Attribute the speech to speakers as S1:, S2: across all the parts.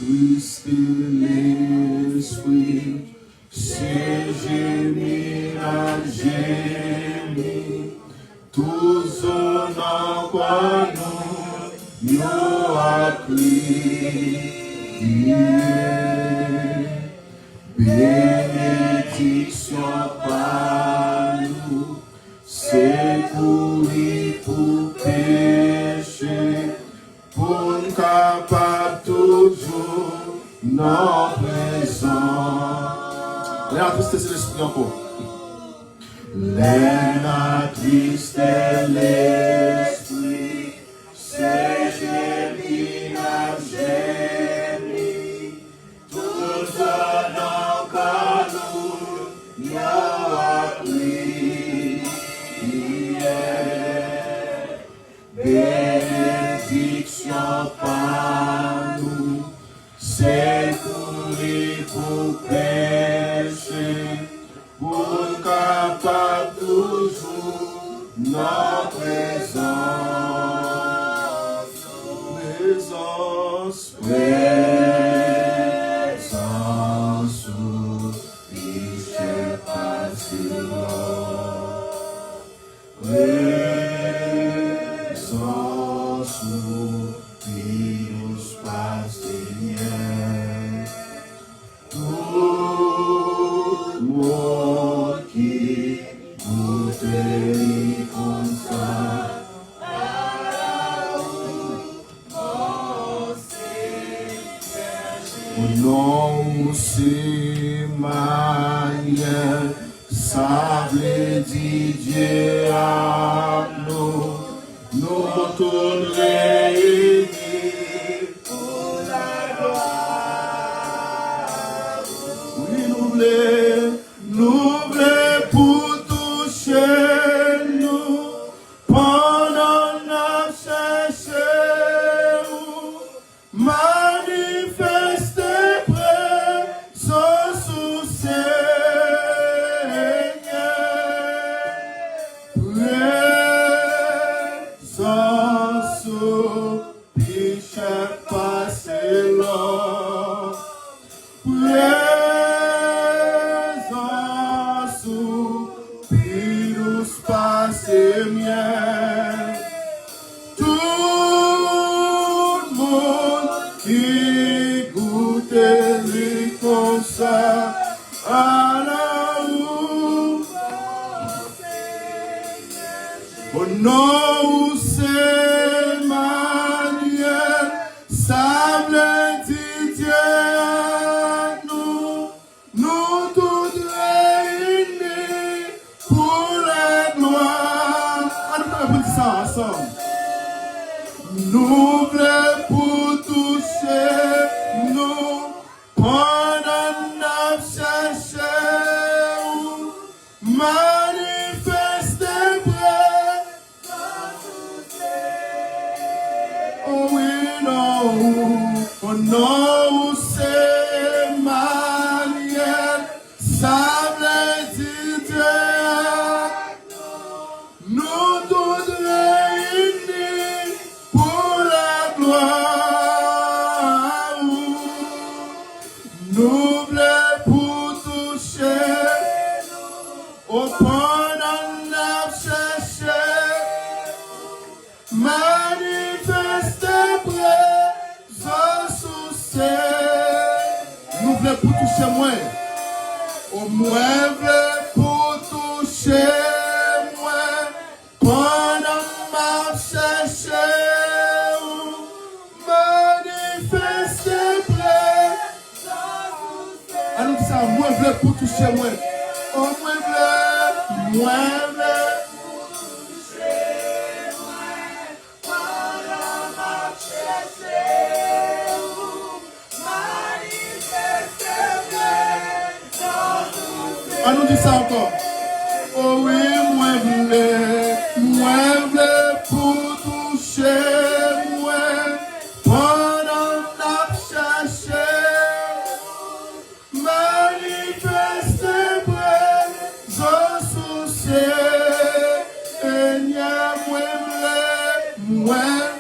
S1: Christ l'esprit, c'est gémir à gémir, tous en quoi nous appris. Bénédiction par nous, c'est pour pécher, pour nous capable toujours nos présents. La tristesse de l'esprit encore. La tristesse de l'esprit, c'est gémir à gémir, tous en bénédiction par nous, c'est pour pécher, pour capable toujours notre présence, présence, péché passé présence, virus passé tout le monde qui goûte comme ça. Au nom c'est manière, ça veut dire Dieu à nous, nous tous réunis pour la gloire. Oui, nous voulons pour toucher nous, pendant notre cherché, manifester présence au présence au péché passé là, présence au virus passé mien, tout le monde qui goûte lui comme ça, à la roue. Au nom c'est Manuel, ça veut dire Dieu à nous, nous tous réunis pour la gloire. On peut dire ça ensemble. Nous voulons pour toucher nous, pendant notre cherché, manifester oh oui, non, oh non, c'est Manuel, ça veut dire Dieu, nous tous réunis pour la gloire, nous voulons pour toucher, au pendant notre cherché, manifester présence au ciel. Nous voulons pour toucher moi. Au moins pour toucher moi. Pendant ma cherche, manifester présence au ciel. Alors ça, moi voulons pour toucher moi. Au moins on nous dit ça encore. Oh oui, moi voulais pour toucher moi pendant la cherche, manifester présence au ciel. Seigneur, moi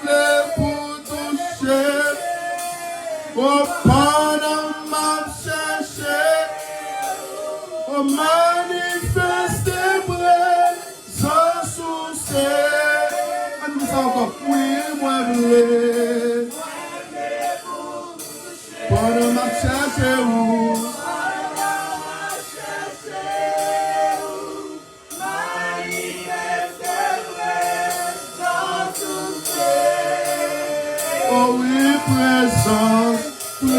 S1: voulais pour toucher. Oh Oh, pendant ma cherché, oh, manifeste présence sous ses. Nous sommes encore, oui, moi, blé. Pendant ma cherché, oh oui, présence, présence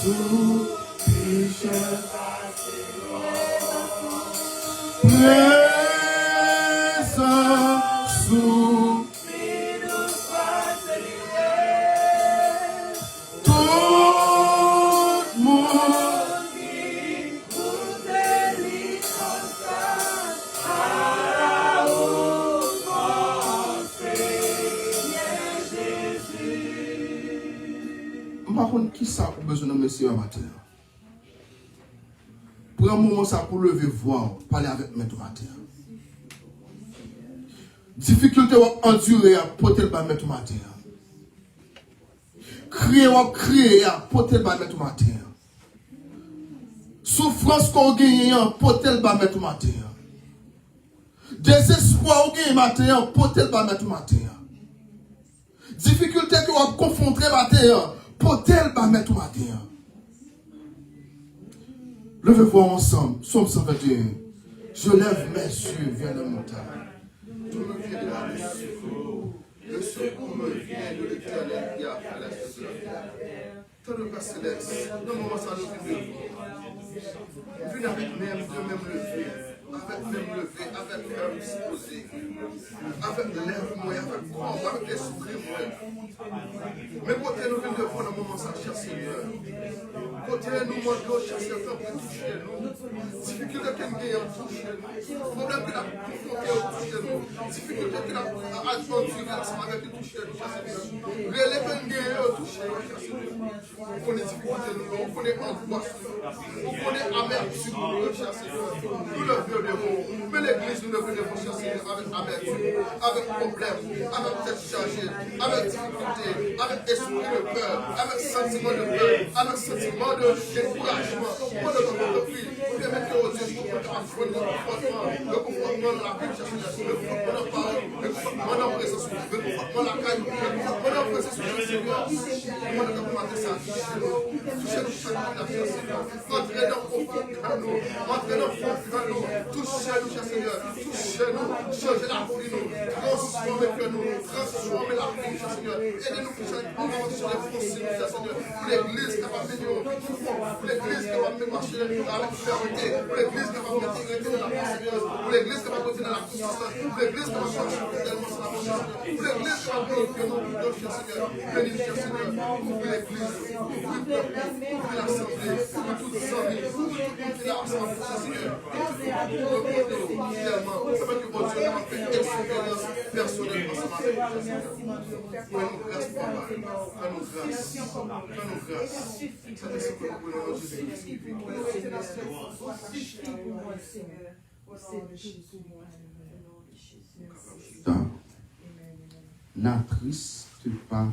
S1: sous Michel. Présence sous tout le monde. Par contre, qui ça a besoin de monsieur un matin? Pour un moment, ça pour lever voir, parler avec maître matin. Difficulté ou endurer, porter le bas maître matin. Crier ou crier, porter le bas maître matin. Souffrance qu'on gagne, porter le bas maître matin. Désespoir qu'on gagne matin, porter le bas maître matin. Difficulté qu'on va confronter matin, porter le bas maître matin. Levez-vous ensemble, Psaume 121. Je lève mes yeux vers la montagne. Tout me vient de la secours. Le secours me vient de l'Éternel qui a fait la chose de la terre. Tant de Père Céleste, dans le moment ça nous vient de vous. Venez avec même lever, avec même lever, avec même disposer, avec lèvres moi, avec corps, avec esprit moi. Mais côté nous venons de voir dans le moment ça, cher Seigneur. Côté nous demandons, cher Seigneur, pour toucher nous. Difficulté qu'il y a toucher nous. Problème qu'il a confronté au toucher nous. Difficulté qu'il a adventure ensemble avec le toucher nous, cher Seigneur. Relève qu'il y a toucher nous, cher Seigneur. On connaît difficulté nous, on connaît angoisse nous, on connaît amertume nous, cher Seigneur. Nous le devons. Mais l'église nous le devons, cher Seigneur, avec amertume, avec problème, avec tête chargée, avec difficulté, avec esprit de peur, avec sentiment de peur, avec sentiment de découragement. Pour le moment de vie, pour permettre que Dieu nous affronte le confortement de la vie, cher Seigneur, le confortement de la parole, le confortement de la présence, le confortement de la caille, le confortement de la présence, cher Seigneur. Comment nous avons ça? Touchez-nous chaque minute, cher Seigneur. Entrez dans le confort de nous, entrez dans le confort de nous. Touchez-nous, cher Seigneur. Touchez-nous, changez la vie, nous. Transformez la vie, cher Seigneur. Aidez-nous pour chaque moment sur les fonciers, cher Seigneur. Pour l'église capable de venir, pour l'église capable de marcher avec fermeté, pour l'église capable de mettre dans la persévérance, pour l'église capable de dans la consistance, pour l'église capable de marcher fidèlement sur la voie, pour l'église capable de faire nos cher Seigneur. Bénis, cher Seigneur. Pour l'église, pour l'assemblée, pour toutes les amis, pour tout le monde qui est ensemble, cher Seigneur. Fidèlement, ça veut que bon Dieu a fait expérience personnelle ensemble avec nous, cher Seigneur. Fais-nous grâce, Papa. Fais-nous grâce. Fais-nous grâce. Ça te c'est pour le nom de Jésus-Christ qui vit. N'attriste pas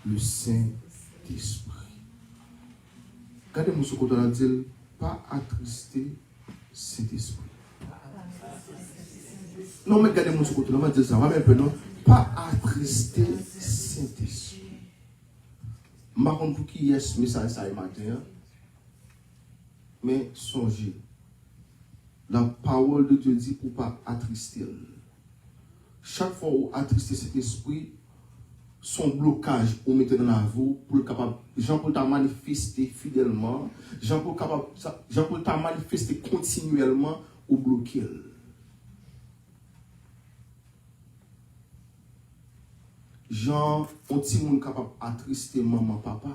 S1: le Saint-Esprit. Regardez-moi ce qu'on a dit, pas attrister Saint-Esprit. Non, mais regardez-moi ce qu'on a dit, ça va même peu, non? Pas attrister Saint-Esprit. Je ne sais pas pour qui est ce message ça matin, mais songez. La parole de Dieu dit pour ne pas attrister. Chaque fois où attrister cet esprit, son blocage ou mettez dans la vie pour le capable Jean-Paul t'a manifesté fidèlement, Jean-Paul t'a manifesté continuellement ou bloqué. Jean, on petit monde capable attrister maman, papa.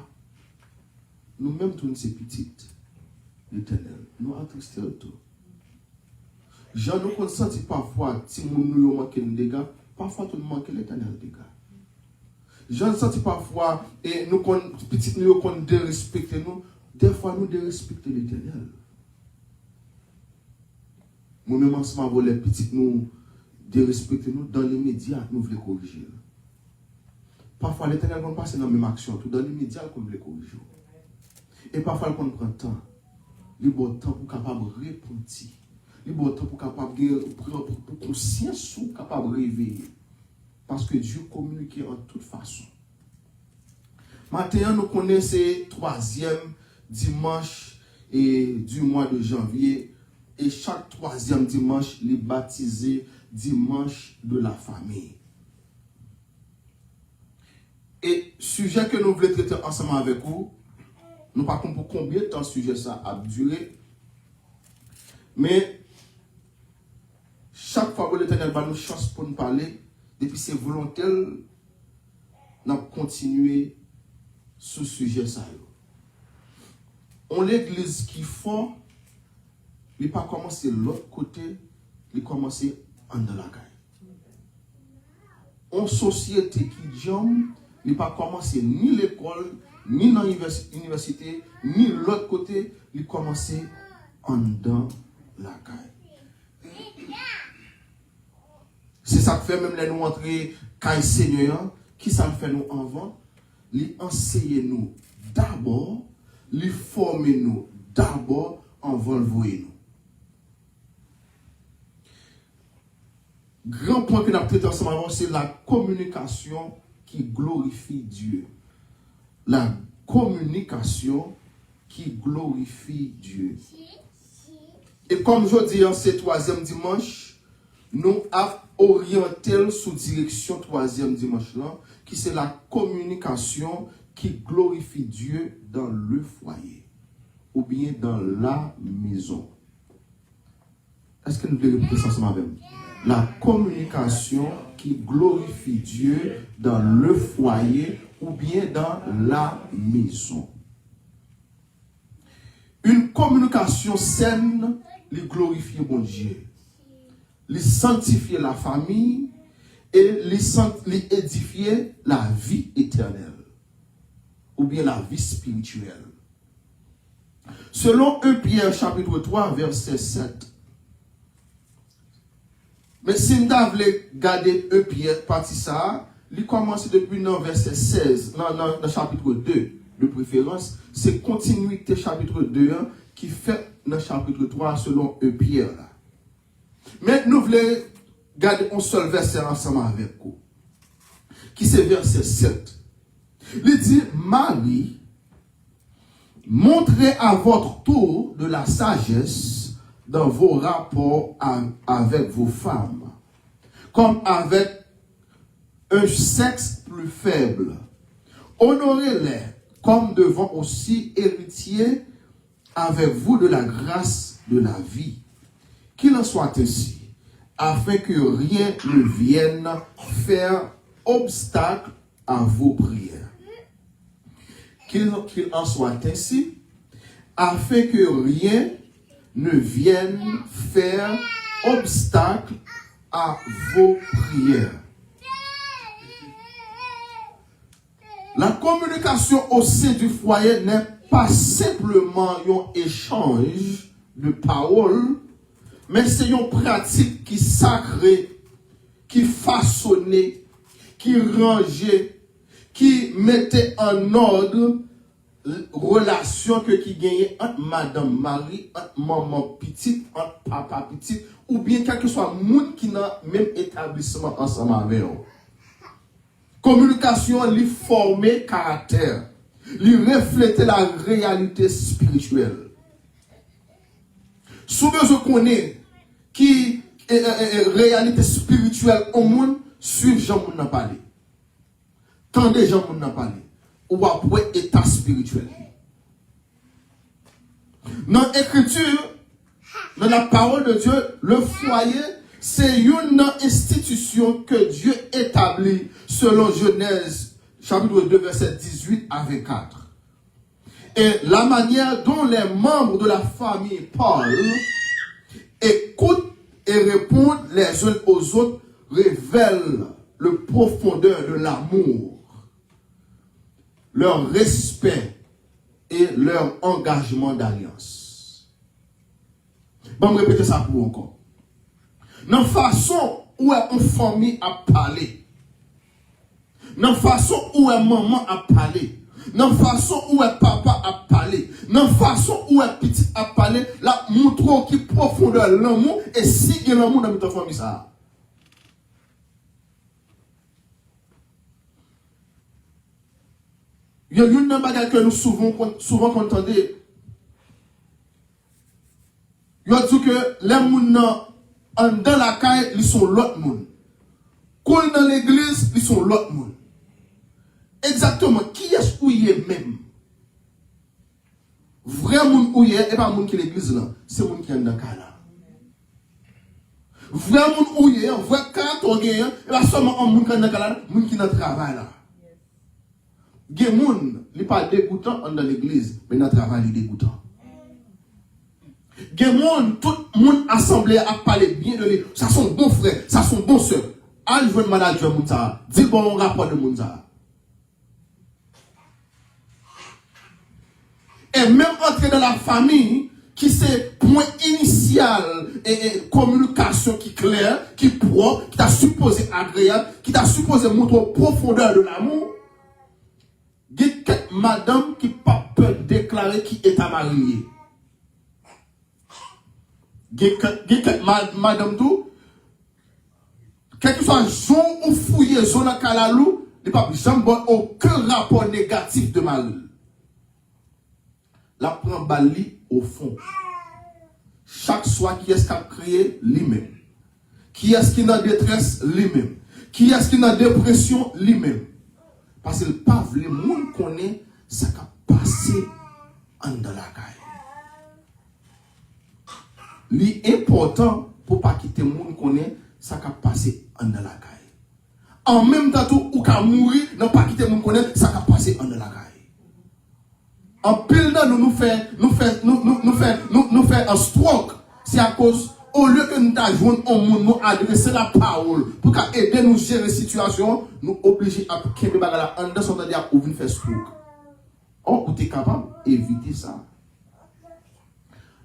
S1: Nous-mêmes, tous ces petites, l'Éternel, nous attrister tout. Jean, nous consentis parfois, si nous manquons de dégâts, parfois tout le manque l'Éternel dégâts. Jean senti parfois, et nous, petites nous, qu'on dérespecter nous, des fois nous dérespecter l'Éternel. Nous-mêmes, ensemble, les petites nous dérespecter nous, dans les médias, nous voulons corriger. Parfois, l'Éternel va passer dans la même action, tout dans l'immédiat comme les corriger. Et parfois, on prend temps. Il y a bon temps pour capable répondre. Il y a bon temps pour capable prendre conscience ou capable réveiller. Parce que Dieu communique en toute façon. Maintenant, nous connaissons le 3e dimanche du mois de janvier. Et chaque 3e dimanche, il est baptisé dimanche de la famille. Et sujet que nous voulons traiter ensemble avec vous, nous ne savons pas pour combien de temps ce sujet ça a duré. Mais chaque fois que l'Éternel va nous chance pour nous parler, depuis c'est volontaire, nous continuer ce sujet ça. On l'église qui fort, il pas commencer de l'autre côté, il commencer en de la caille. En société qui jambe, il pas commencer ni l'école, ni dans l'université, ni l'autre côté, il commencer en dans la caille. C'est ça que fait même les nous entrer caille Seigneur, qui ça fait nous avant, il enseigne nous d'abord, il forme nous d'abord avant de voyer nous. Grand point que nous avons traité ensemble avant, c'est la communication qui glorifie Dieu. La communication qui glorifie Dieu. Et comme je dis en ce 3e dimanche, nous avons orienté sous direction 3e dimanche là, qui c'est la communication qui glorifie Dieu dans le foyer ou bien dans la maison. Est-ce que nous devons répéter ça ensemble avec nous? La communication qui glorifie Dieu dans le foyer ou bien dans la maison. Une communication saine, les glorifie bon Dieu. Les sanctifier la famille et les édifier la vie éternelle ou bien la vie spirituelle. Selon 1 Pierre chapitre 3 verset 7. Mais si nous avons regardé 1 Pierre partie ça, il commence depuis le verset 16 dans le chapitre 2 de préférence, c'est continuité chapitre 2 qui fait dans le chapitre 3 selon 1 Pierre là. Mais nous voulons garder un seul verset ensemble avec vous, qui c'est verset 7. Il dit, Marie, montrez à votre tour de la sagesse dans vos rapports avec vos femmes, comme avec un sexe plus faible. Honorez-les comme devant aussi héritiers avec vous de la grâce de la vie. Qu'il en soit ainsi, afin que rien ne vienne faire obstacle à vos prières. Qu'il en soit ainsi, afin que rien ne vienne faire obstacle à vos prières. La communication au sein du foyer n'est pas simplement un échange de paroles, mais c'est une pratique qui sacrée, qui façonnée, qui rangeait, qui mettait en ordre relation qui gagnait entre Madame Marie, entre maman petite, entre papa petit, ou bien quel que soit le monde qui n'a même établissement ensemble avec eux. Communication, lui former caractère, lui refléter la réalité spirituelle. Souvent, je connais qui réalité spirituelle au monde, suivre Jean moun n'a parlé. Tant de gens moun n'a parlé. Ou après état spirituel. Dans l'écriture, dans la parole de Dieu, le foyer, c'est une institution que Dieu établit selon Genèse, chapitre 2, verset 18 à 24. Et la manière dont les membres de la famille parlent, écoutent et répondent les uns aux autres révèle le profondeur de l'amour, leur respect et leur engagement d'alliance. Bon, je répéter ça pour vous encore. Dans la façon où une famille a parlé, dans la façon où est maman a parlé, dans la façon où est papa a parlé, dans la façon où est petit a parlé, la montre qui profondeur l'amour et si il y a l'amour dans notre famille ça. Il y a une bagage que nous souvent entendons. Il y a dit que les gens dans la caille, ils sont l'autre monde. Quand dans l'église, ils sont l'autre monde. Exactement, qui est-ce où il est même? Vrai monde où il est, et pas monde qui est l'église là, c'est monde qui est dans la caille là. Vrai monde où il est, vrai quand il est, et pas seulement un monde qui est dans la caille là, monde qui est dans le travail là. Il y a des gens qui ne sont pas dégoûtants dans l'église, mais dans le travail, ils sont dégoûtants. Il y a des gens, tout le monde assemblé à parler bien de lui. Ça sont bons frères, ça sont bons soeurs. Allez, je veux manager Mounsa. Dis bon rapport de Mounsa. Et même entrer dans la famille, qui c'est point initial et communication qui est claire, qui est propre, qui t'a supposé agréable, qui t'a supposé montrer profondeur de l'amour. Il y a quelques madame qui pas peur déclarer qui est à marier. Il y a quelques madame tout, quel que soit zone ou fouillé, zone à Kalalou, il n'y a pas jamais aucun rapport négatif de mari. La prend bali au fond. Chaque soir qui est-ce qui a créé lui-même. Qui est-ce qui est dans détresse lui-même. Qui est-ce qui est dans dépression lui-même. Parce que le pauvre, le monde connaît ce qui a passé en dans la caille. L'important pour ne pas quitter le monde connaît ce qui a passé en dans la caille. En même temps, ou qu'à mourir, ne pas quitter le monde connaît ce qui a passé en dans la caille. En pile temps, nous fait un stroke. C'est à cause, au lieu que nous jouons au monde, nous adresser la parole pour aider nous gérer la situation, nous obligés à quitter le bagage en dessous de la pour venir faire stroke. Oh, vous êtes capable d'éviter ça.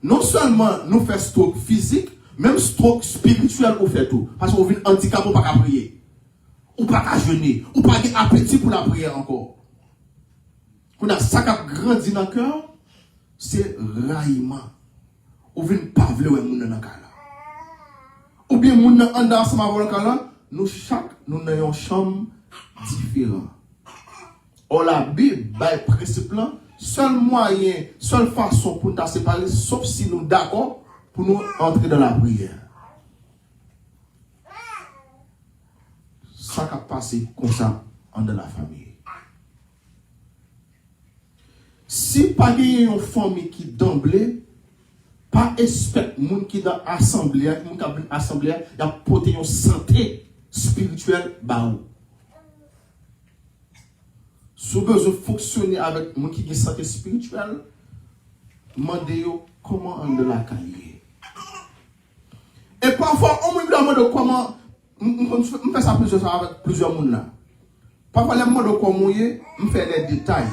S1: Non seulement nous faisons stroke physique, même stroke spirituel, vous fait tout. Parce qu'on vient handicapé pour pas prier. Ou pas jeûner. Ou pas d'appétit pour la prière encore. Quand on a ça qui a grandi dans le cœur, c'est raillement. Ou bien pas vouloir moun dans le cœur. Ou bien moun dans en dans ensemble avec le cœur, nous chaque nous avons une chambre différente. Or la Bible, by principe là, seul moyen, seule façon pour nous séparer, sauf si nous d'accord pour nous entrer dans la prière. Ça qui a passé comme ça en dans la famille. Si pas une famille qui d'emblée, pas expect moun qui dans assemblée, moun qui dans assemblée, y a porté une santé spirituelle ba ou. Si vous besoin fonctionner avec moun qui a une santé spirituelle, demandez-vous comment on de la cahier. Et parfois on me demande comment on fait ça avec plusieurs moun là. Parfois les demande comment on fait des détails.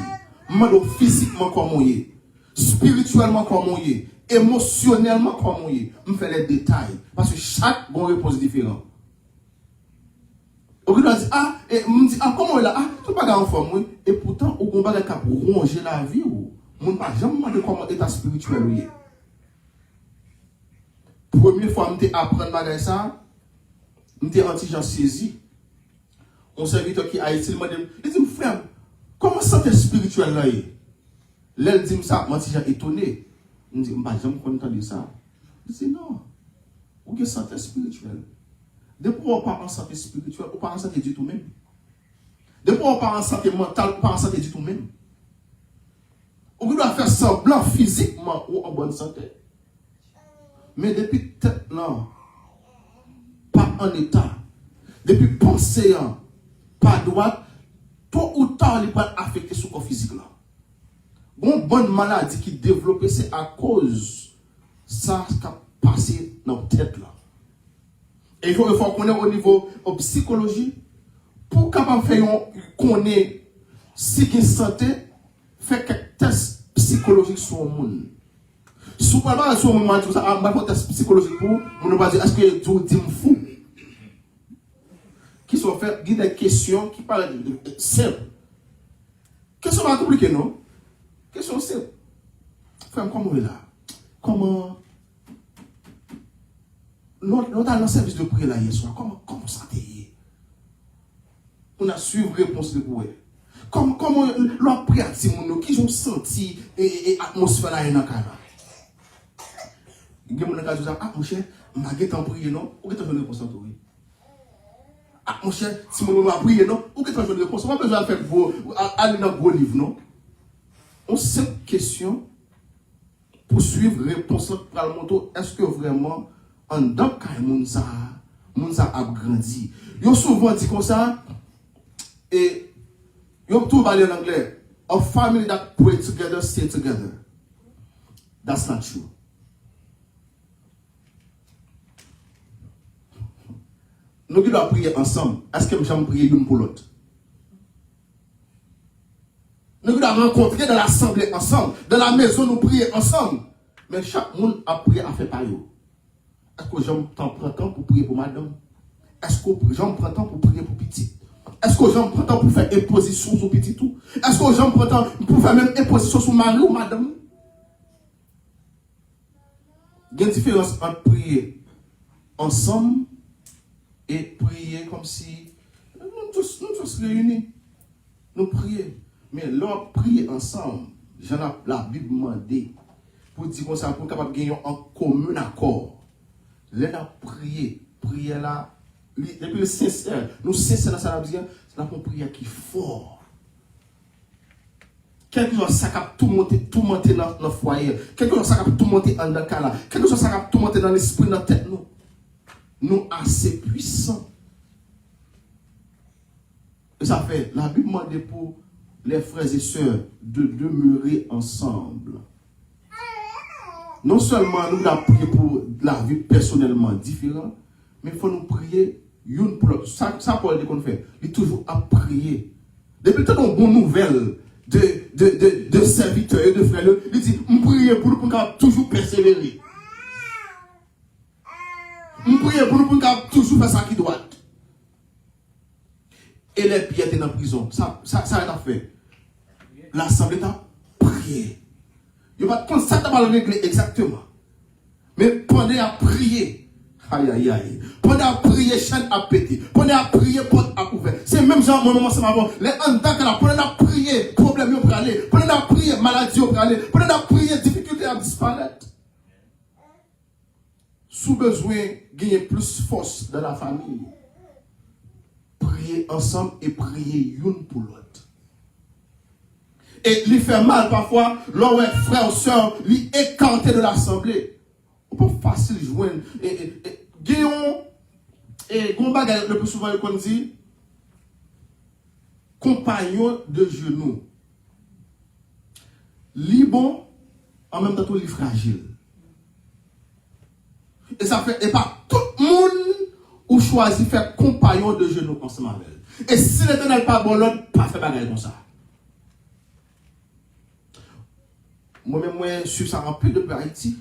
S1: Physiquement comme on est, spirituellement comme on est, émotionnellement comme on est, on fait les détails. Parce que chaque bon réponse différent. On dit, comment on est là? Ah, tout pas en forme, et pourtant, on va pas ronger la vie. On ne peut jamais demander comment l'état spirituel est. Première fois, je apprends à ça, je suis anti-gens saisi. On serviteur qui a été, il dit, frère, comment santé spirituelle là est? L'elle dit ça, moi si j'ai étonné. Je dis, je ne comprends pas ça. Je dis non. Ou que santé spirituelle. Depuis on parle en santé spirituelle, on parle en santé du tout même. Depuis on parle en santé mentale, on parle en santé du tout même. On doit faire semblant physiquement ou en bonne santé. Mais depuis tête là, pas en état. Depuis pensée, pas droite. Tôt ou tard, il va affecter son corps physique là. Une bonne maladie qui développe, c'est à cause de ça qui a passé dans la tête là. Et il faut qu'on ait au niveau de psychologie, pour capable faire connaître si il santé, faire quelques tests psychologiques sur le monde. Si vous parlez sur le monde, vous avez un test psychologique pour, vous ne pas dire, est-ce que vous dites fou? qui sont faites, il y a des questions qui parlent de simples. Question pas compliquée, non? Question simple. Frère, comment on est là? Comment nous avons dans le service de prière là hier soir, comment ça t'est? On a suivi réponse de prière. Comment l'on prie à Timono, qui ont senti l'atmosphère là dans le cas. Il y a des gens qui disent, ah mon cher, je vais prier non? Ou que tu as une réponse à toi? Ah mon cher, si je vais prier non? Ou que tu as une réponse? On n'a pas besoin de faire aller dans le gros livre non? On cette question pour suivre réponse pour le moto, est-ce que vraiment en tant que Mounsa a grandi? Ils ont souvent dit comme ça, et ils ont tout parlé en anglais. A family that pray together, stay together. That's not true. Nous qui doivons prier ensemble, est-ce que j'aime prier l'une pour l'autre? Nous qui doivons rencontrer dans l'assemblée ensemble, dans la maison nous prier ensemble. Mais chaque monde a prié à faire par eux. Est-ce que j'en prends temps pour prier pour madame? Est-ce que j'en prends temps pour prier pour petit? Est-ce que j'en prends temps pour faire imposition sur petit tout? Est-ce que j'en prends temps pour faire même imposition sur mari ou madame? Il y a une différence entre prier ensemble et prier comme si nous tous réunis. Nous prions. Mais leur prier ensemble, j'en ai la Bible demandé pour dire qu'on soit capable de gagner en commun accord. Là, prier là, depuis le sincère, nous sincères dans sa vie, c'est une prière qui est forte. Quelque chose ça cap tout monter dans le foyer, quelque chose ça cap tout monter dans le cas là, quelque chose ça cap tout monter dans l'esprit, dans la tête nous assez puissants. Et ça fait, la Bible demande pour les frères et sœurs de demeurer ensemble. Non seulement nous devons prier pour la vie personnellement différente, mais il faut nous prier une pour l'autre. Ça Paul dit qu'on fait. Il est toujours à prier. Depuis tant de bonnes nouvelles de serviteurs et de frères, il dit, on prie pour nous pour toujours persévérer. On prie pour nous pour toujours faire ça qui doit. Et les pieds étaient dans la prison. Ça a fait. L'assemblée a prié. Il ne va pas ça pas le régler exactement. Mais pendant à prier, aïe aïe aïe. Pendant à prier, chaîne à péter. Pendant à prier, porte à ouvert. C'est même genre mon moment, c'est ma voix. Les entaques là, pendant à prier, problème au aller. Pendant à prier, maladie au aller. Pendant à prier, difficulté à disparaître. Sous besoin, gagner plus force dans la famille. Prier ensemble et prier une pour l'autre. Et lui fait mal parfois, lorsque frère ou soeur lui écarté de l'assemblée. On peut facile joindre. Guillaume, et Gomba, le plus souvent, qu'on dit, compagnon de genoux. Li bon, en même temps, tout li fragile. Et ça fait, et pas tout le monde ou choisit faire compagnon de genoux ensemble avec elle. Et si l'Éternel pas bon, l'autre pas fait bagarre comme ça. Moi-même, moi, je suis ça rempli depuis Haïti.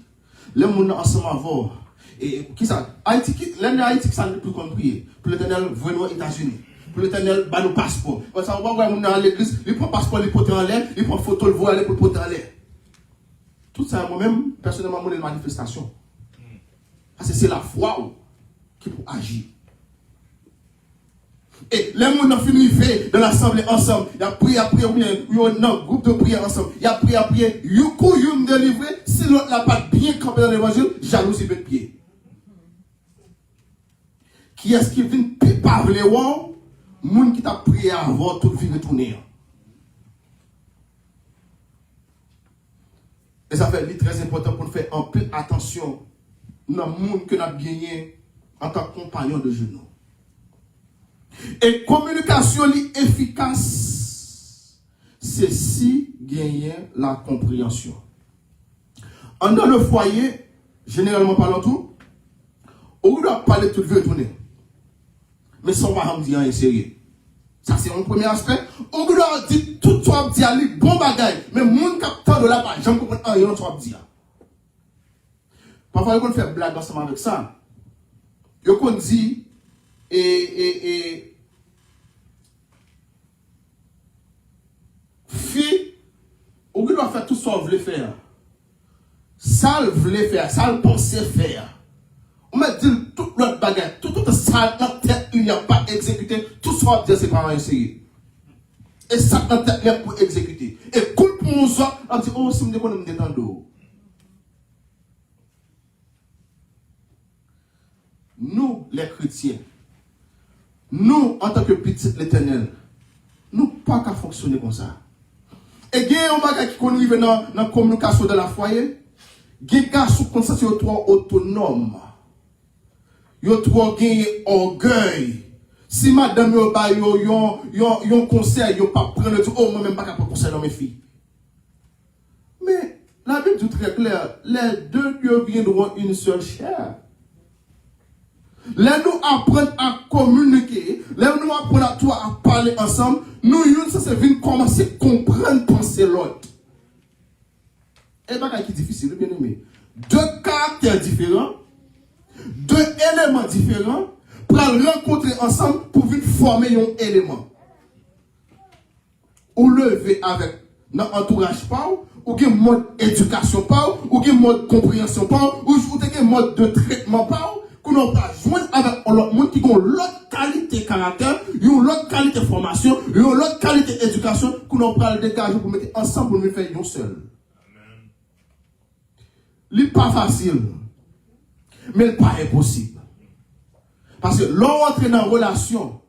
S1: Les gens ensemble avant. Et qui ça? Haïti, l'année Haïti, ça n'est plus compris. Pour l'Éternel, venons aux États-Unis. Pour l'Éternel, bah nos passeports. Parce qu'on va voir dans l'église, il prend passeport, il porte en l'air, il prend photo, le voit aller pour le porter en l'air. Tout ça, moi-même, personnellement, moi, une manifestation. Parce que c'est la foi qui peut agir. Et les gens ont fini dans l'assemblée ensemble. Il y a prié, il y a un groupe de prière ensemble. Il y a prié, il y a délivré. Si l'autre n'a pas bien campé dans l'évangile, jalousie peut pied. Qui est-ce qui vient par les gens? Moun qui t'a prié avant toute vie retourner. Et ça fait très important pour nous faire un peu attention dans le monde que nous avons gagné en tant que compagnon de genoux. Et communication efficace, c'est si gagner la compréhension. En dans le foyer, généralement parlant tout, on doit parler tout le tourner. Mais sans pas dire en sérieux. Ça c'est un premier aspect. On doit dire tout soit dire bon bagaille, mais mon capteur de là-bas, j'aime comprendre rien soit dire. Parfois on fait blague ensemble avec ça. On dit et Ou doit faire tout ça que vous voulez faire. Ça vous voulez faire, ça vous pensez faire. On m'a dit tout l'autre bagarre, tout ça dans tête, il n'y a pas exécuté, tout ça va dire c'est pas essayer. Et ça dans tête, il y a pour exécuter. Et cool pour nous autres, on dit, oh, si je me détendre. Nous, les chrétiens, nous, en tant que petits l'éternel, nous pas qu'à fonctionner comme ça. Et il y a un bagage qui arrive dans la communication de la foyer, il y a un garçon comme ça, c'est autonome. Il y a un orgueil. Si madame yo ba yon conseil, yo pas prendre le tout, oh, moi même pas capable conseil dans mes filles. Mais la Bible dit très clair, les deux dieux viendront une seule chair. Là nous apprenons à communiquer, là nous apprenons à toi à parler ensemble, nous ça c'est venir commencer à comprendre penser l'autre. Et pas qui est difficile, bien aimé. Deux caractères différents, deux éléments différents, pour rencontrer ensemble pour venir former un élément. Ou lever avec notre entourage pas, ou un mode éducation pas, ou un mode compréhension pas, ou un mode de traitement pas, qu'on n'a pas joindre avec l'autre monde qui ont l'autre qualité caractère, l'autre qualité formation, l'autre qualité éducation, qu'on n'a pas le dégager pour mettre ensemble pour nous faire un seul. Ce n'est pas facile, mais pas impossible. Parce que l'on dans une relation,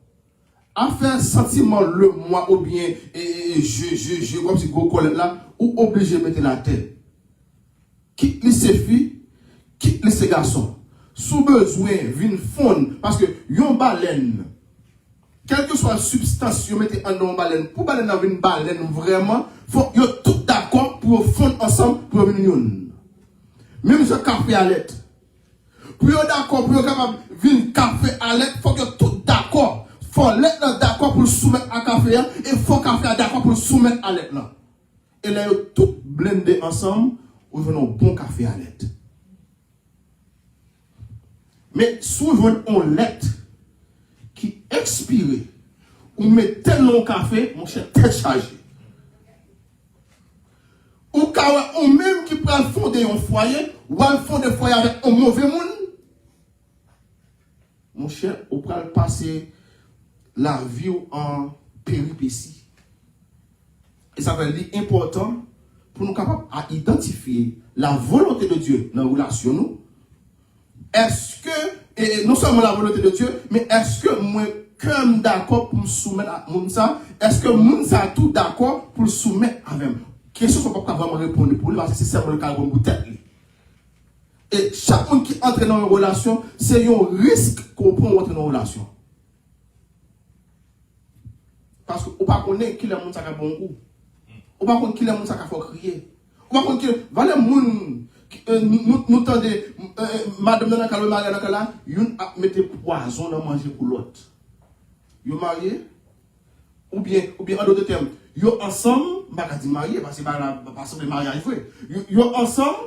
S1: à faire sentiment le moi ou bien je comme si vous collègue là, ou obligé de mettre la tête. Quitte les filles, quitte les garçons. Sous besoin, vin fond, parce que yon baleine, quelle que soit la substance, yon mette en baleine, pour baleine dans une baleine, vraiment, faut yon tout d'accord pour fondre ensemble pour venir yon. Même ce café à l'aide. Pour yon d'accord, pour yon capable venir café à l'aide, faut que tout d'accord. Faut l'être d'accord pour le soumettre à café, et faut café d'accord pour le soumettre à l'aide là. Et là, yon tout blendé ensemble, ou yon un bon café à l'aide. Mais souvent, on lettre qui expire, ou met tellement café, mon cher, tête chargée. Ou même qui prend le fond de un foyer, ou un fond de foyer avec un mauvais monde, mon cher, on prend passer la vie en péripétie. Et ça va être important pour nous capables à identifier la volonté de Dieu dans la relation nous. Est-ce que, et non seulement la volonté de Dieu, mais est-ce que moi, comme d'accord pour me soumettre à Mounsa, est-ce que Mounsa est tout d'accord pour le soumettre à même? Question ne peut pas vraiment répondre pour lui, parce que c'est seulement le cas de vous tête. Et chaque monde qui entre dans une relation, c'est un risque qu'on prend entre dans une relation. Parce qu'on ne connaît pas qui est le monde qui a bon goût. On ne connaît pas qui est le monde qui a fait crier. On ne connaît pas qui est le monde. Nous tendez, madame dans le mariage, yon a mette poison dans manger pour l'autre. Yon marié, ou bien en d'autres termes, yon ensemble, je ne vais pas dire marié, parce que c'est le mariage vrai. Yon ensemble,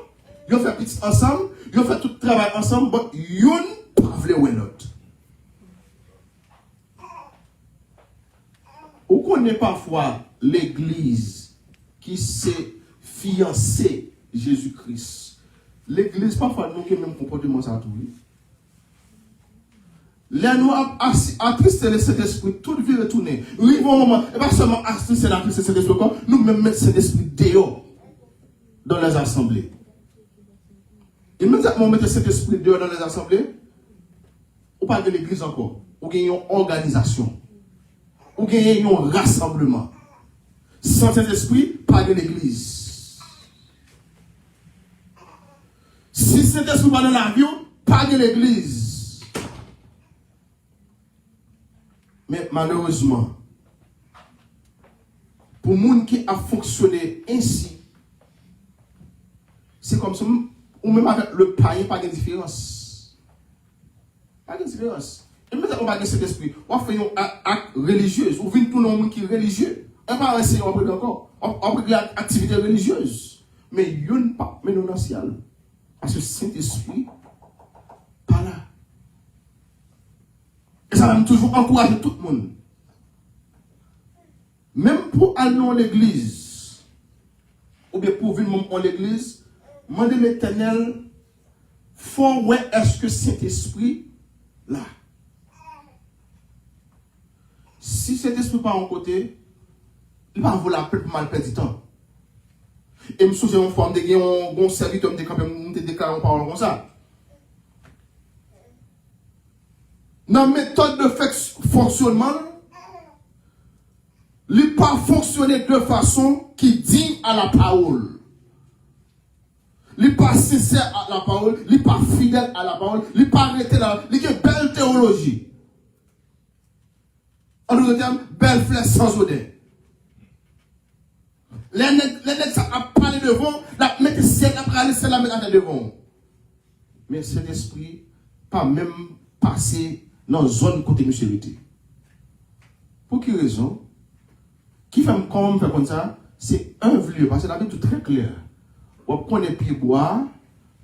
S1: yon fait petit ensemble, yon fait tout le travail ensemble, mais yon pas vle l'autre. On connaît parfois l'église qui s'est fiancée Jésus-Christ. L'église, parfois, nous avons le même comportement ça tout. Là, nous avons attristé le Saint-Esprit, tout vie retourner. Nous arrivons au moment, et pas seulement attristé le Saint-Esprit, nous même mettre cet esprit dehors dans les assemblées. Immédiatement, mettre cet esprit dehors dans les assemblées, on parle de l'église encore. On gagne une organisation. On gagne un rassemblement. Sans cet esprit, pas de l'église. Si cet esprit pas dans l'avion, pas de l'église. Mais malheureusement, pour les gens qui a fonctionné ainsi, c'est comme ça, ou même avec le païen, pas de différence. Pas de différence. Et maintenant, on va gagner cet esprit. On va faire un acte religieux. On vient tout le monde qui est religieux. On va essayer, on va encore. On va faire activité religieuse. Mais il n'y a pas, mais non dans le ciel. Parce que le Saint-Esprit, pas là. Et ça va toujours encourager tout le monde. Même pour aller dans l'église, ou bien pour venir en l'église, demandez l'Éternel, faut ouais est-ce que Saint-Esprit là. Si Saint-Esprit pas en côté, il va vous l'appeler pour mal perdre du temps. Et je me souviens une fois, j'ai un serviteur qui me déclaré en parole comme ça. Dans la méthode de fonctionnement, il n'a pas fonctionné de façon qui digne à la parole. Il n'est pas sincère à la parole, il n'est pas fidèle à la parole, il n'est pas arrêté là, il a une belle théologie. En d'autres termes, belle flèche sans odeur. Les nègres a parlé devant, la mettre ciel après aller c'est la mettre devant. Mais cet esprit pas même passé dans la zone côté musicalité. Pour quelle raison? Qui fait comme ça? C'est un lieu, parce que la Bible est très claire. On prend les pieds bois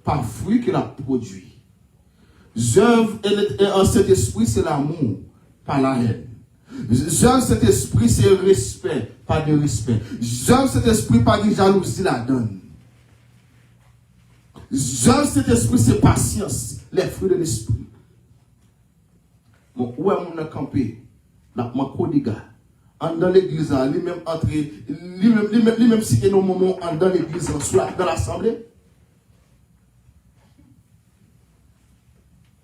S1: par fruit qu'il a produit. L'œuvre en cet esprit, c'est l'amour, pas la haine. L'œuvre cet esprit, c'est le respect, pas de respect. L'œuvre cet esprit, pas de jalousie, la donne. L'œuvre cet esprit, c'est patience, les fruits de l'esprit. Bon, où est mon campé? Là, ma codiga. Dans l'église, lui-même entré, lui-même si nos moments dans l'église, dans l'assemblée.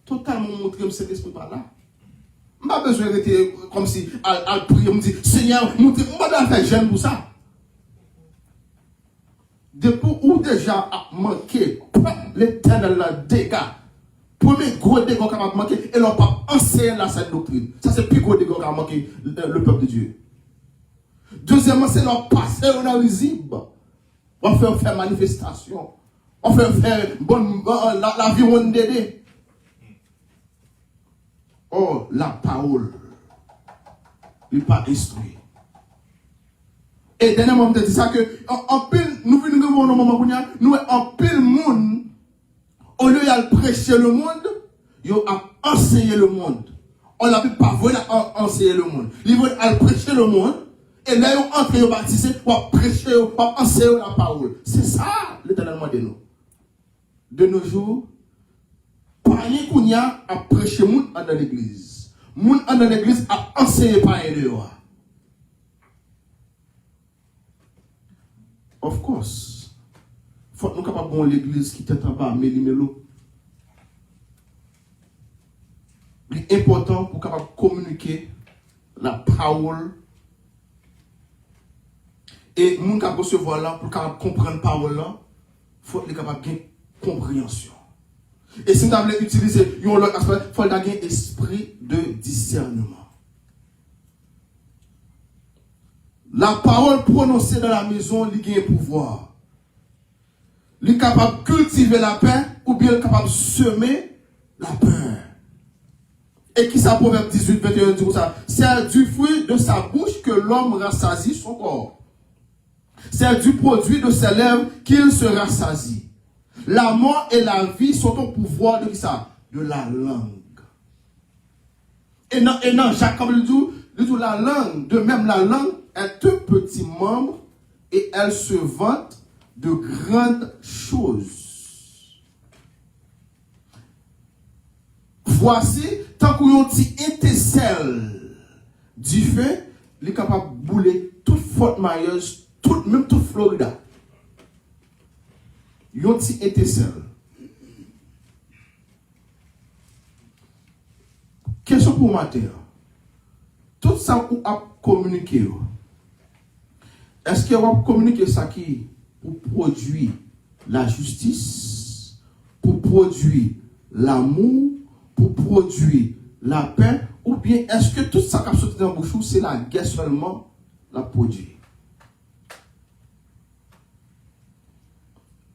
S1: Totalement montré que cet esprit pas là. Je n'ai pas besoin d'être comme si à prier, me dire Seigneur, montre, je ne vais pas faire jeune pour ça. Depuis où déjà a manqué, l'Éternel a dégâts. Premier gros dégât qui a manqué, et l'on pas enseigné la cette doctrine. Ça, c'est le plus gros dégât qui a manqué le peuple de Dieu. Deuxièmement, c'est leur passé au invisible. On fait faire manifestation. On fait faire la vie on dédé. Oh, la parole. Il n'est pas instruit. Et dernièrement, je dis ça que en pile, nous venons au moment où nous en pile monde, au lieu de prêcher le monde, ils ont enseigné le monde. On n'a pas voulu enseigner le monde. Ils veulent prêcher le monde. Et là, ils ont entré au baptisé pour prêcher, pour enseigner la parole. C'est ça, l'Éternel de nous. De nos jours, Paris Kounia a prêché moun dans l'église. Moun dans l'église a enseigné Paris dehors. Of course, il faut que nous soyons capables de l'église qui est en bas, méli-mélo. C'est important pour capable communiquer la parole. Et moun qui recevoir là, pour capable comprendre la parole là, il faut être capable de compréhension. Et si vous voulez utiliser un autre aspect, il faut avoir un esprit de discernement. La parole prononcée dans la maison, il y a un pouvoir. Il est capable de cultiver la paix ou bien capable de semer la peur. Et qui ça, Proverbe 18, 21 dit ça? C'est du fruit de sa bouche que l'homme rassasie son corps. C'est du produit de ses lèvres qu'il se rassasie. La mort et la vie sont au pouvoir de qui ça? De la langue. Et non, Jacob le dit la langue, de même la langue est un petit membre et elle se vante de grandes choses. Voici, tant qu'on y a un petit étincelle du feu, il est capable de bouler toute Fort Myers, même toute Florida. Il y a un petit étincelle. Question pour matin. Tout ça qu'on a communiqué, est-ce qu'il va communiquer ça qui pour produire la justice, pour produire l'amour, pour produire la paix, ou bien est-ce que tout ça qui a sorti dans la bouche, c'est la guerre seulement la produit?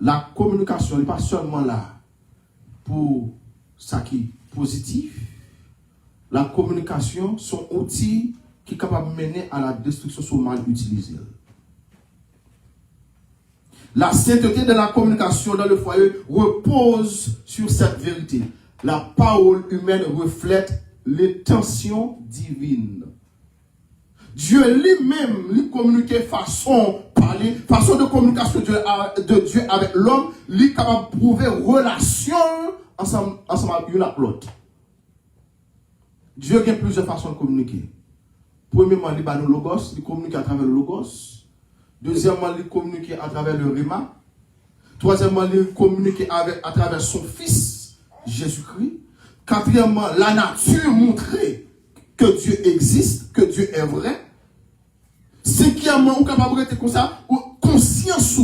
S1: La communication n'est pas seulement là pour ça qui est positif. La communication, sont outils qui sont capables de mener à la destruction si mal utilisés. La sainteté de la communication dans le foyer repose sur cette vérité. La parole humaine reflète les tensions divines. Dieu lui-même lui communiquait façon parler, façon de communication de Dieu avec l'homme, il est capable de prouver relation ensemble avec l'autre. Dieu a plusieurs façons de communiquer. Premièrement, il a le logos, il communique à travers le logos. Deuxièmement, il communique à travers le rima. Troisièmement, il communique à travers son fils, Jésus-Christ. Quatrièmement, la nature montrer que Dieu existe, que Dieu est vrai. Cinquièmement, on est capable de comme ça, conscience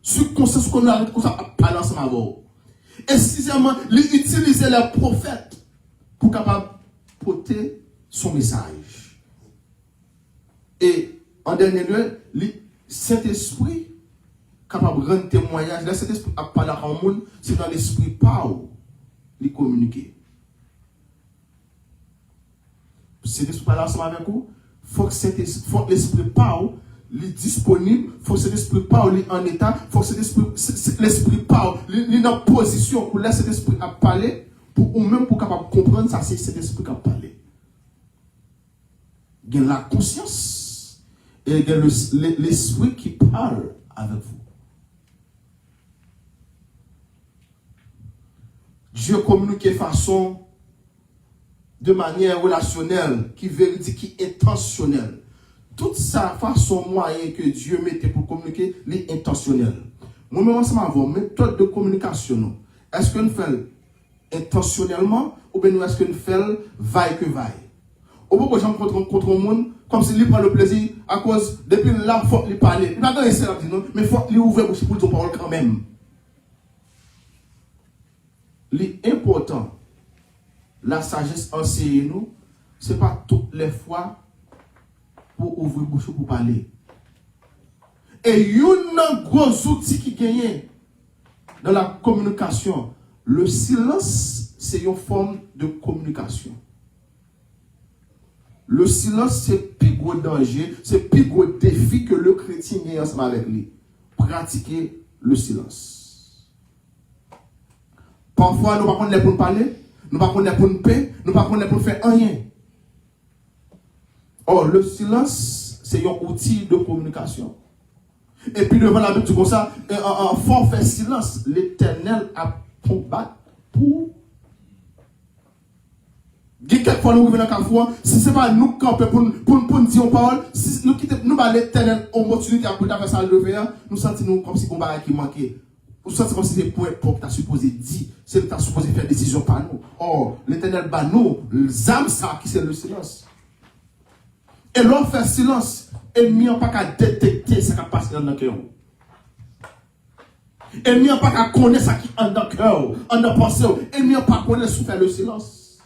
S1: subconscience qu'on a comme ça, à parler ensemble avec vous. Et sixièmement, il utilise les prophètes pour capable porter son message. Et en dernier lieu, le Saint-Esprit capable de rendre témoignage. Le Saint-Esprit a parlé à un monde, c'est dans l'esprit pas il communiquer. Saint-Esprit parle ensemble avec vous. Faut que l'esprit parle, il est disponible, faut que cet esprit parle, il est en état, faut que l'esprit parle, il est en position pour laisser cet esprit à parler, ou même pour capable comprendre ça, c'est cet esprit qui a parlé. Il y a la conscience et il y a l'esprit qui parle avec vous. Dieu communique de façon de manière relationnelle, qui véridique, qui intentionnelle. Toute sa façon moyen que Dieu mettait pour communiquer, est intentionnelle. Moi-même, ensemble avec méthode de communication, est-ce que nous faisons intentionnellement ou bien est-ce que nous faisons vaille que vaille? Au bout que j'encontre contre le monde, comme s'il prend le plaisir, à cause, depuis là, il faut lui parler. Il n'a pas essayer de dire non, mais il faut lui ouvrir bouche pour dire parole quand même. L'important, la sagesse enseigne nous, ce n'est pas toutes les fois pour ouvrir bouche pour parler. Et il y a un gros outil qui gagne dans la communication. Le silence, c'est une forme de communication. Le silence, c'est le plus gros danger, c'est le plus gros défi que le chrétien gagne ensemble avec lui. Pratiquer le silence. Parfois, nous ne pouvons pas pour parler, nous ne pouvons pas pour nous payer, nous ne pouvons pas pour faire rien. Or, le silence, c'est un outil de communication. Et puis, devant la Bible, comme ça, un fort fait silence. L'Éternel a combattu pour. Quelquefois, nous revenons à fois, si ce n'est pas nous camper pour nous dire une parole, si nous quittons, nous avons l'Éternel opportunité à faire ça le faire, nous sentons comme si on barre qui manquait. Nous sentons comme si c'est pour que tu as supposé dire, c'est que tu as supposé faire décision par nous. Or, l'Éternel bat nous, les âmes, ça qui c'est le silence. Et l'on fait silence, ennemi n'a pas qu'à détecter ce qui passe dans le cœur. Ennemi n'a pas qu'à connaître ce qui est dans le cœur, dans la pensée. Ennemi n'a pas qu'à connaître ce qui fait le silence.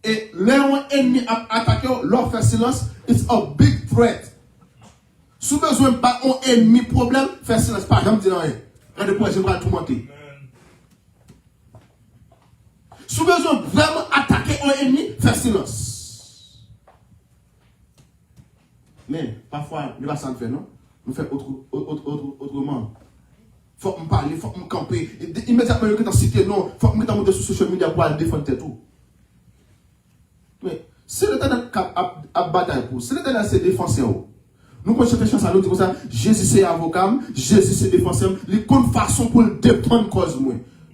S1: Et l'ennemi a attaqué, l'on fait silence, it's a big threat. Si vous avez besoin d'un ennemi problème, faire silence. Par exemple, dis rien. Regardez pour je vais tout monter. Si vous avez besoin vraiment attaquer un ennemi, faire silence. Mais parfois, nous ne faisons pas ça, non? Nous faisons autrement. Il faut me parler, il faut me camper. Immédiatement, quand tu cité, non, il faut me mettre sur social media pour aller défendre tout. Mais si l'Éternel a bataille pour, si l'Éternel s'est défensé, nous pouvons chercher chance à nous dire comme ça, Jésus c'est avocat, Jésus c'est défenseur, il y a une façon pour défendre cause.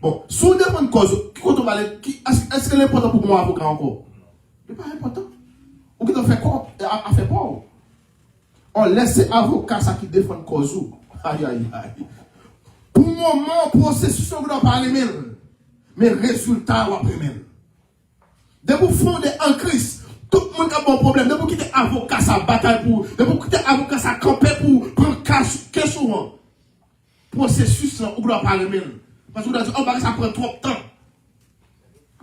S1: Bon, si on défend cause, est-ce que l'important pour moi avocat encore? Ce n'est pas important. Ou qui t'en fait quoi? A fait quoi? On laisse avocat ça qui défend cause. Aïe, aïe, aïe. Pour le moment, processus, on ne doit pas aller, mais résultat, on va même. De vous fonder en Christ, tout le monde a un bon problème. De vous quitter avocat, ça bataille pour. De vous quitter avocat, ça camper pour prendre cash souvent. Processus, on ne doit pas aller, parce que vous avez dit, oh, ça prend trop de temps.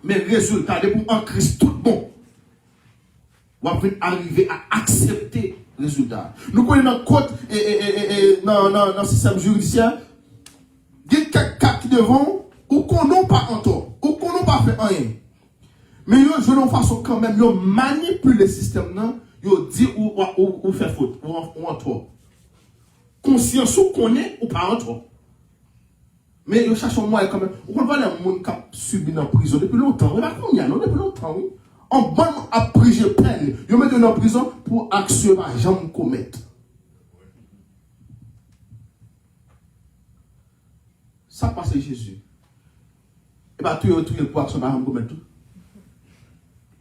S1: Mais résultat, de vous en Christ, tout bon. Vous allez arriver à accepter le résultat. Nous connaissons dans le code et dans le système judiciaire, il y a quelques cas qui devant, ou qu'on n'a pas en tort, ou qu'on n'a pas fait rien. Mais ils jouent de façon quand même, ils manipulent le système, ils disent ou fait faute, ou en tort. Conscience ou qu'on est, ou pas en tort. Mais ils cherchent un moyen quand même. On voit les gens qui ont subi dans la prison depuis longtemps. On va combien, non? Depuis longtemps, oui. En bon après peine, ils mettent en prison pour action à jamais commettre. Ça passe Jésus. Et bien, tout le poisson dans le commettre tout.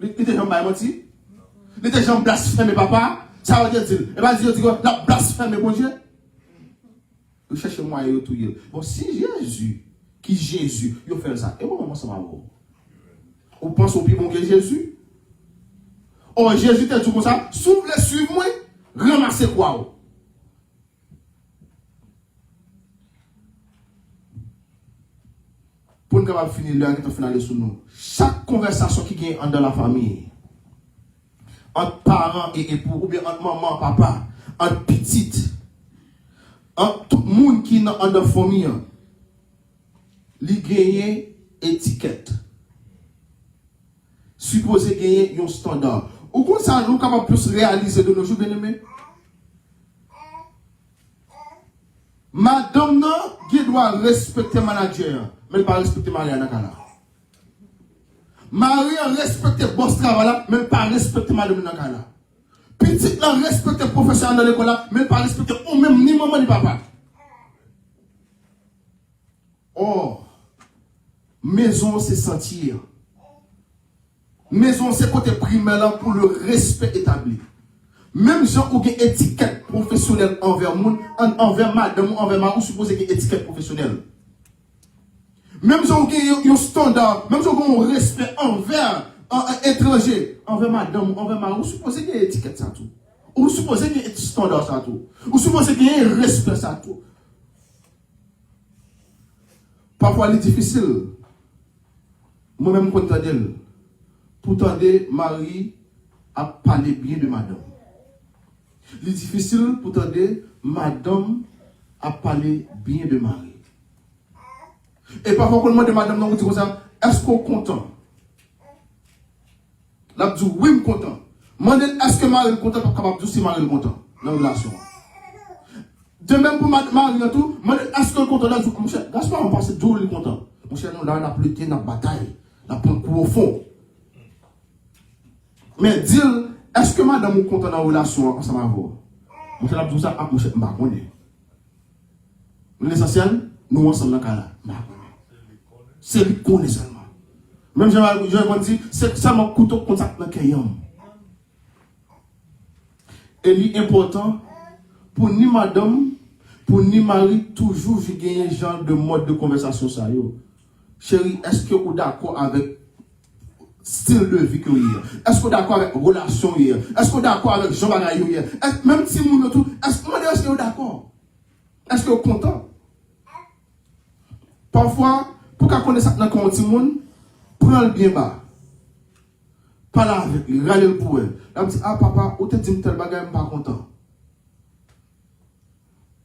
S1: Il était jamais menti. Il était jamais blasphémé papa. Ça veut dire, et bien, il dit, la blasphémé mon Dieu. Vous cherchez moi et tout. Bon, si Jésus, il fait ça, et moi, ça va voir. Vous pensez au plus bon que Jésus? Oh, Jésus t'a dit comme ça, si vous voulez suivre moi, ramassez quoi? Pour nous capables finir l'heure qui est finale sur nous. Chaque conversation qui gagne dans la famille, entre parents et époux, ou bien entre maman et papa, entre petites, entre tout le monde qui est dans la famille, il gagne étiquette. Supposé gagner un standard. Ou comme ça, nous sommes plus réaliser de nos jours, bien aimés? Madame, non, qui doit respecter le manager, mais pas respecter Marie Anakala. Marie respecte le boss travail, mais pas respecter Madame Anakala. Petit, respecte le professeur dans l'école, mais pas respecter ou même ni maman ni papa. Oh, maison, c'est sentir. Maison, c'est côté primaire pour le respect établi. Même gens qui ont une étiquette professionnelle envers moi, envers madame, envers ma, ou supposé qu'il y ait une étiquette professionnelle. Même gens qui ont un standard, même gens qui ont un respect envers un étranger, envers madame, envers ma, ou supposé qu'il y ait une étiquette ça tout. Ou supposé qu'il y ait un standard ça tout. Ou supposé qu'il y ait un respect ça tout. Parfois, c'est difficile. Moi-même, quand d'elle. Pourtant, Marie a parlé bien de madame. C'est difficile pour entendre madame a parlé bien de Marie. Et parfois, quand on demande madame, on dit comme ça, est-ce qu'on est content? Là, je dis oui, je suis content. Est-ce que Marie est content? Parce que je si Marie est content dans la relation. De même pour Marie, est-ce qu'on est content? Là, je dis, mon cher, Gaspard, on passe d'où il est content. Mon cher, nous, là, on a pluté dans la bataille. On a pris un coup au fond. Mais dire, est-ce que madame est content dans la relation ensemble avec vous? Mon cher, je dis ça, mon cher, je ne sais pas. L'essentiel, nous ensemble dans le cas là. C'est lui qui connaît seulement. Même je dis, c'est seulement couteau contact dans le cœur. Et l'important, pour ni madame, pour ni mari, toujours je gagne un genre de mode de conversation. Ça, yo. Chérie, est-ce que vous êtes d'accord avec style de vie que vous avez? Est-ce que vous êtes d'accord avec relation hier? Est-ce que vous êtes d'accord avec Jean Bagaille hier? Même si vous êtes tout, est-ce que vous êtes d'accord? Est-ce que vous êtes content? Parfois, pour qu'on connaisse ça dans le monde, prends le bien bas. Parle avec lui, râle le pour elle. Elle me dit, ah papa, où t'es dit tel bagage, je ne suis pas content.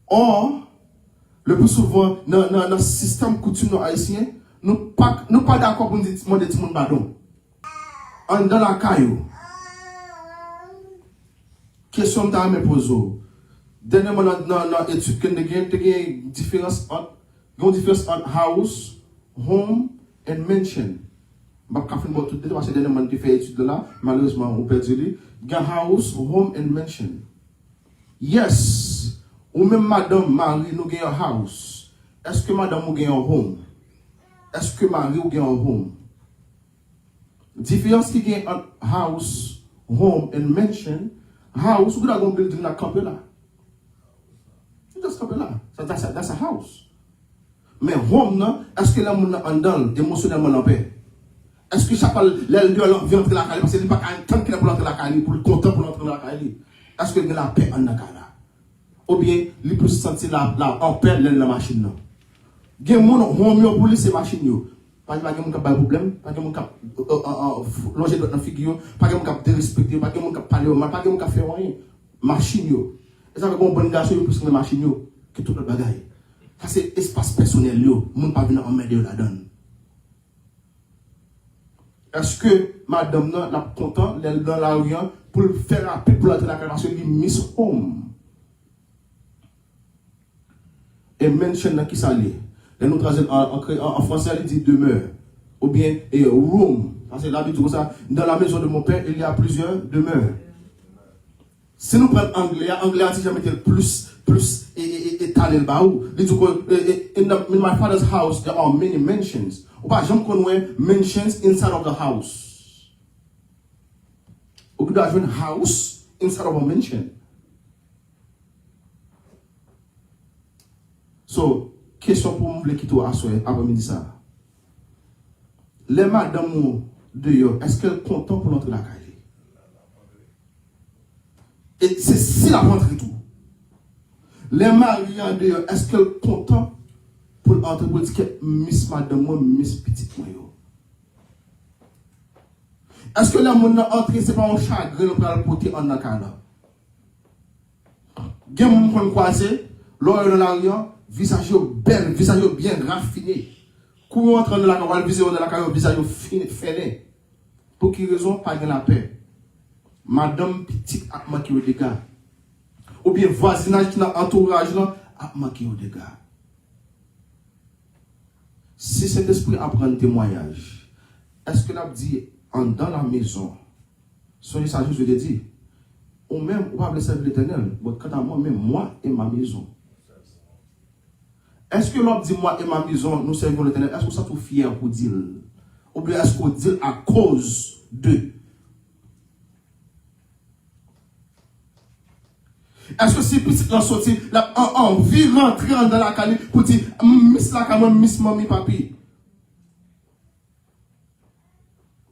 S1: Or, le plus souvent, dans le système coutume haïtien, nous ne sommes pas d'accord pour nous demander tout le monde pardon. Dans la caillou. Question que je me pose. Dernièrement, dans l'étude, il y a une différence entre house, home and mansion. Je ne sais pas tout de parce que dernièrement, je fais l'étude là, malheureusement, on peut dire, il y a house, home and mansion. Yes, ou même madame Marie, nous avons un house. Est-ce que madame nous avons un home? Est-ce que Marie nous avons un home? Différence qui est entre house, home and mansion. House, vous avez un building là, campé là. Just campé là. That's a house. Mais home, est-ce que là, on est en dedans, émotionnellement en paix? Est-ce que ça parle, l'aile de l'homme vient entrer la caille, parce qu'il n'y a pas un temps qu'il a pour entrer la caille, pour le content pour entrer la caille. Est-ce qu'il y a la paix en la caille? Ou bien, il peut se sentir en paix dans la machine. Il y a des gens qui ont pour ces machines. Pas de problème, pas de longer dans la figure, pas de dérespecter, pas de parler mal, pas de faire rien. Machine. Et ça fait qu'on bon garçon plus que les machines que tout le bagaille. Ça c'est espace personnel, le monde pas venir en mêler là-dedans. Est-ce que madame n'a content dans la rue pour faire appel pour la déclaration de Miss Home? Et mention qui s'allie. Et nous traduisons en français, il dit demeure. Ou bien room. Parce que là, il dit comme ça, dans la maison de mon père, il y a plusieurs demeures. Si nous prenons anglais, anglais si jamais plus étalé le baou. In my father's house there are many mansions. Ou pas j'aime connaître mansions inside of the house. Ou doit avoir une house inside of a mansion. So, question pour moi qui toi assoyer après-midi ça. Les madames de yo, est-ce qu'elles sont contentes pour l'entrée de la caille? Et c'est si la rentrée tout. Les mariés de yo, est-ce qu'elles sont contentes pour l'entrée pour dire que Miss Madame moi, Miss Petite moi yo? Est-ce que la monde entrée c'est pas un chagrin pour le porter en nakala? Gen moun kon croiser, l'oreille de l'arrière, visage belle, visage bien raffiné. Quand on entre dans la caille, visage de la caille, visage fini. Pour quelle raison? Pas de la paix. Madame petite a manqué au dégât. Ou bien voisinage qui n'a entourage là a manqué au dégât. Si cet esprit apprend un témoignage, est-ce que l'a dit dans la maison, soyez ça je te dis, ou même, ou pas le servir l'éternel, mais quant à moi, même moi et ma maison. Est-ce que l'homme dit moi et ma maison, nous servons l'éternel? Est-ce que ça tout fier pour dire? Ou bien est-ce qu'on dit à cause de? Est-ce que si petit l'en sorti, en vie rentrer dans la caille pour dire, miss la caille, miss mamie, papi?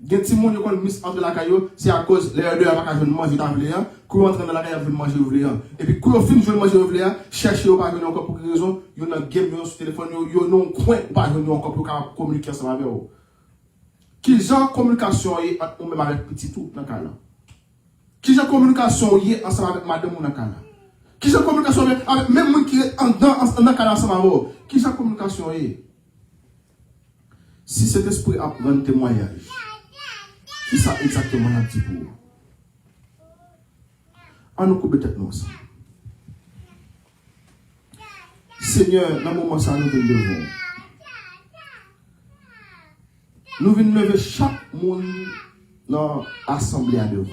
S1: Gen ti moun yo kon miss entre la caillou, c'est à cause les deux a pas manger dans le hein, quand rentre dans la caille veut manger ouvrier. Et puis quand fin veut manger ouvrier, chercher ou pas venir encore pour quelle raison, yo dans game yo sur téléphone yo non coin pas venir encore pour communiquer ensemble avec vous. Qui genre communication est ou même avec petit tout dans caille là. Qui genre communication est ensemble avec madame ou dans caille là. Qui genre communication avec même moun qui est dans caille ensemble avec vous. Qui genre communication est. Si cet esprit apprend témoignage. C'est ça exactement la petite pour. On nous coupe tête nous ça. Seigneur, dans le moment ça nous venons devant. Nous venons lever chaque monde dans l'assemblée à devant.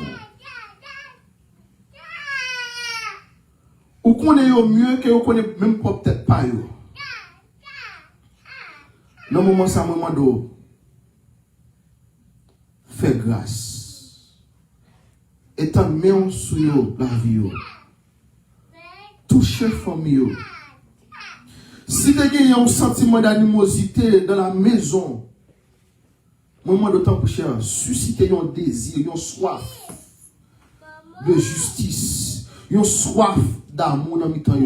S1: Ou connaît mieux que vous connaissez même peut-être pas yo. Dans le moment ça moment d'eau. Fais grâce. Et t'en mets sur la vie. Touchez famille. Si tu as un sentiment d'animosité dans la maison, moment de temps pour cher, susciter un désir, une soif de justice, une soif d'amour dans le temps.